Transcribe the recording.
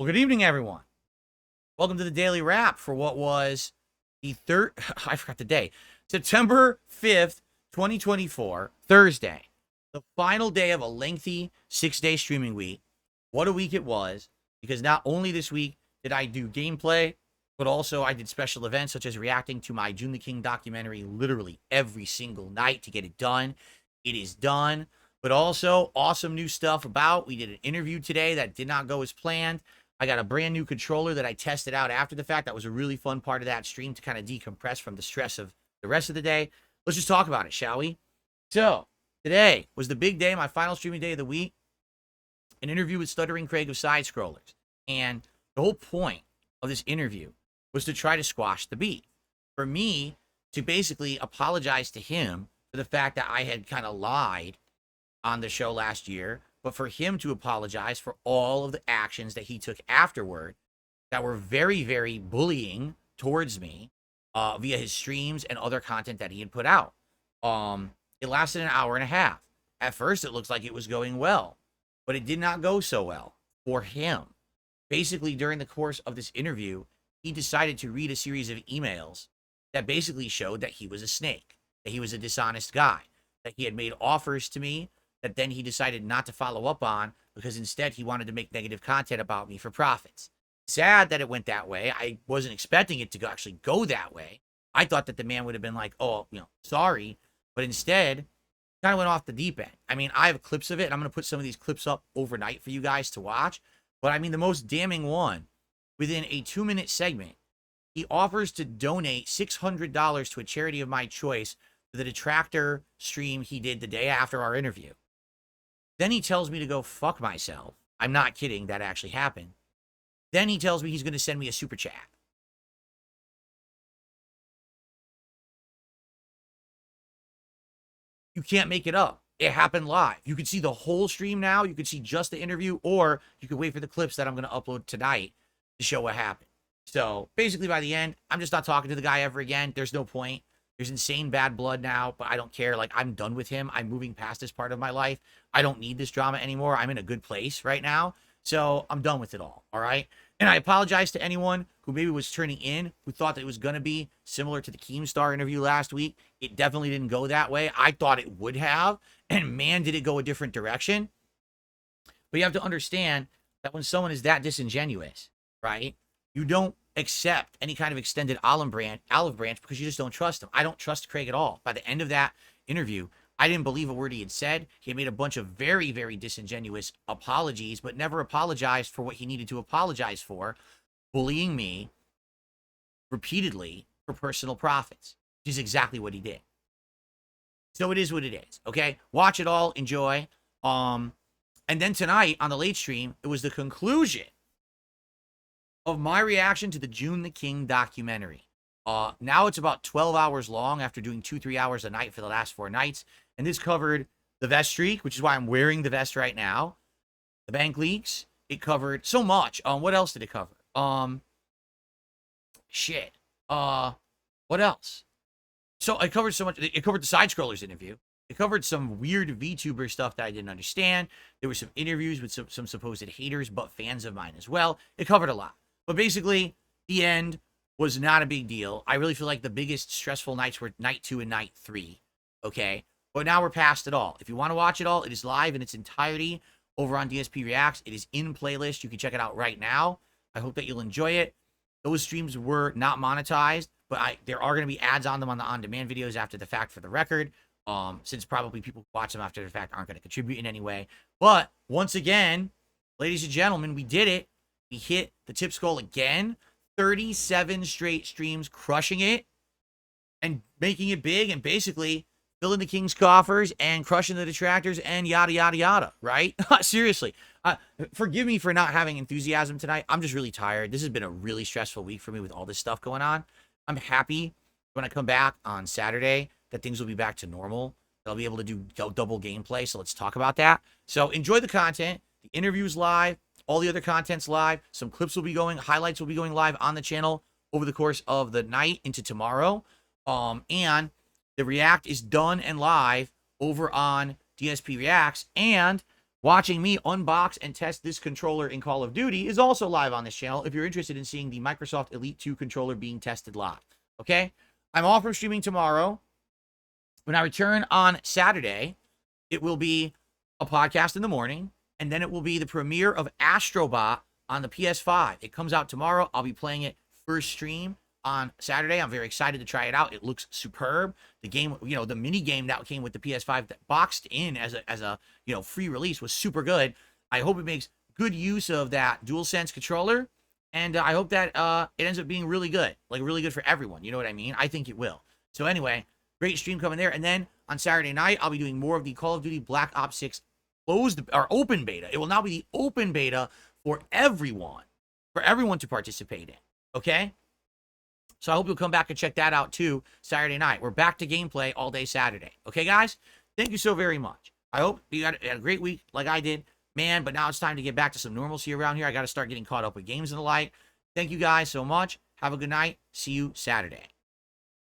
Well, good evening, everyone. Welcome to the Daily Wrap for what was the third, I forgot the day, September 5th, 2024, Thursday. The final day of a lengthy 6-day streaming week. What a week it was, because not only this week did I do gameplay, but also I did special events such as reacting to my June the King documentary literally every single night to get it done. It is done, but also awesome new stuff about. We did an interview today that did not go as planned. I got a brand new controller that I tested out after the fact. That was a really fun part of that stream to kind of decompress from the stress of the rest of the day. Let's just talk about it, shall we? So, today was the big day, my final streaming day of the week. An interview with Stuttering Craig of Side Scrollers. And the whole point of this interview was to try to squash the beef. For me to basically apologize to him for the fact that I had kind of lied on the show last year, but for him to apologize for all of the actions that he took afterward that were very, very bullying towards me via his streams and other content that he had put out. It lasted an hour and a half. At first, it looks like it was going well, but it did not go so well for him. Basically, during the course of this interview, he decided to read a series of emails that basically showed that he was a snake, that he was a dishonest guy, that he had made offers to me that then he decided not to follow up on because instead he wanted to make negative content about me for profits. Sad that it went that way. I wasn't expecting it to actually go that way. I thought that the man would have been like, oh, sorry. But instead, kind of went off the deep end. I mean, I have clips of it, and I'm going to put some of these clips up overnight for you guys to watch. But I mean, the most damning one, within a 2-minute segment, he offers to donate $600 to a charity of my choice for the detractor stream he did the day after our interview. Then he tells me to go fuck myself. I'm not kidding. That actually happened. Then he tells me he's going to send me a super chat. You can't make it up. It happened live. You can see the whole stream now. You can see just the interview, or you can wait for the clips that I'm going to upload tonight to show what happened. So basically by the end, I'm just not talking to the guy ever again. There's no point. There's insane bad blood now, but I don't care. Like, I'm done with him. I'm moving past this part of my life. I don't need this drama anymore. I'm in a good place right now. So I'm done with it all. All right. And I apologize to anyone who maybe was turning in, who thought that it was going to be similar to the Keemstar interview last week. It definitely didn't go that way. I thought it would have. And man, did it go a different direction. But you have to understand that when someone is that disingenuous, right, you don't accept any kind of extended olive branch because you just don't trust him. I don't trust Craig at all. By the end of that interview, I didn't believe a word he had said. He had made a bunch of very, very disingenuous apologies, but never apologized for what he needed to apologize for, bullying me repeatedly for personal profits, which is exactly what he did. So it is what it is, okay? Watch it all, enjoy. And then tonight on the late stream, it was the conclusion of my reaction to the June the King documentary. Now it's about 12 hours long after doing 2-3 hours a night for the last 4 nights. And this covered the vest streak, which is why I'm wearing the vest right now. The bank leaks. It covered so much. What else did it cover? Shit. What else? So it covered so much. It covered the Side Scrollers interview. It covered some weird VTuber stuff that I didn't understand. There were some interviews with some supposed haters, but fans of mine as well. It covered a lot. But basically, the end was not a big deal. I really feel like the biggest stressful nights were night 2 and night 3. Okay? But now we're past it all. If you want to watch it all, it is live in its entirety over on DSP Reacts. It is in playlist. You can check it out right now. I hope that you'll enjoy it. Those streams were not monetized, but there are going to be ads on them on the on-demand videos after the fact for the record, since probably people who watch them after the fact aren't going to contribute in any way. But once again, ladies and gentlemen, we did it. We hit the Tips goal again. 37 straight streams, crushing it and making it big and basically filling the King's coffers and crushing the detractors and yada, yada, yada, right? Seriously. Forgive me for not having enthusiasm tonight. I'm just really tired. This has been a really stressful week for me with all this stuff going on. I'm happy when I come back on Saturday that things will be back to normal. I'll be able to do double gameplay, so let's talk about that. So enjoy the content. The interview's live. All the other content's live. Some clips will be going, highlights will be going live on the channel over the course of the night into tomorrow. And the React is done and live over on DSP Reacts. And Watching me unbox and test this controller in Call of Duty is also live on this channel if you're interested in seeing the Microsoft Elite 2 controller being tested live. Okay? I'm off from streaming tomorrow. When I return on Saturday, it will be a podcast in the morning, and then it will be the premiere of Astrobot on the PS5. It comes out tomorrow. I'll be playing it first stream on Saturday. I'm very excited to try it out. It looks superb. The game, the mini game that came with the PS5 that boxed in as a free release was super good. I hope it makes good use of that DualSense controller, and I hope that it ends up being really good, like really good for everyone. You know what I mean? I think it will. So anyway, great stream coming there. And then on Saturday night, I'll be doing more of the Call of Duty Black Ops 6 closed or open beta. It will now be the open beta for everyone to participate in. Okay? So I hope you'll come back and check that out too Saturday night. We're back to gameplay all day Saturday. Okay, guys? Thank you so very much. I hope you had a great week like I did. Man, but now it's time to get back to some normalcy around here. I got to start getting caught up with games and the like. Thank you guys so much. Have a good night. See you Saturday.